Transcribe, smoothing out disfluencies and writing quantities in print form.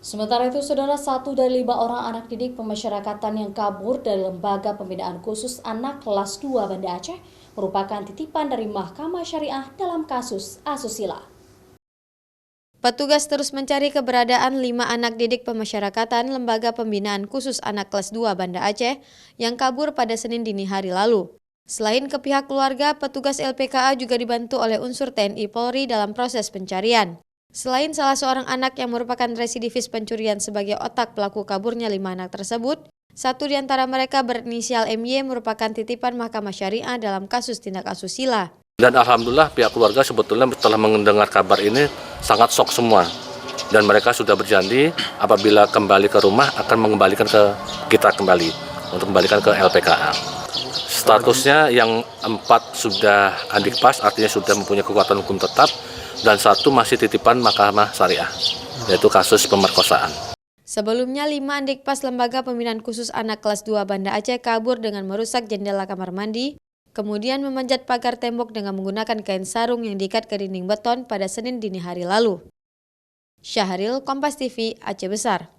Sementara itu, saudara, 1 dari 5 orang anak didik pemasyarakatan yang kabur dari Lembaga Pembinaan Khusus Anak kelas 2 Banda Aceh merupakan titipan dari Mahkamah Syariah dalam kasus asusila. Petugas terus mencari keberadaan 5 anak didik pemasyarakatan Lembaga Pembinaan Khusus Anak kelas 2 Banda Aceh yang kabur pada Senin dini hari lalu. Selain ke pihak keluarga, petugas LPKA juga dibantu oleh unsur TNI Polri dalam proses pencarian. Selain salah seorang anak yang merupakan residivis pencurian sebagai otak pelaku kaburnya 5 anak tersebut, 1 di antara mereka berinisial MY merupakan titipan Mahkamah Syariah dalam kasus tindak asusila. Dan alhamdulillah pihak keluarga sebetulnya setelah mendengar kabar ini sangat shock semua. Dan mereka sudah berjanji apabila kembali ke rumah akan mengembalikan ke kita kembali, untuk kembalikan ke LPKA. Statusnya yang 4 sudah andikpas, artinya sudah mempunyai kekuatan hukum tetap, dan 1 masih titipan Mahkamah Syariah, yaitu kasus pemerkosaan. Sebelumnya, 5 andikpas Lembaga Pembinaan Khusus Anak kelas 2 Banda Aceh kabur dengan merusak jendela kamar mandi, kemudian memanjat pagar tembok dengan menggunakan kain sarung yang diikat ke dinding beton pada Senin dini hari lalu. Syahril, Kompas TV, Aceh Besar.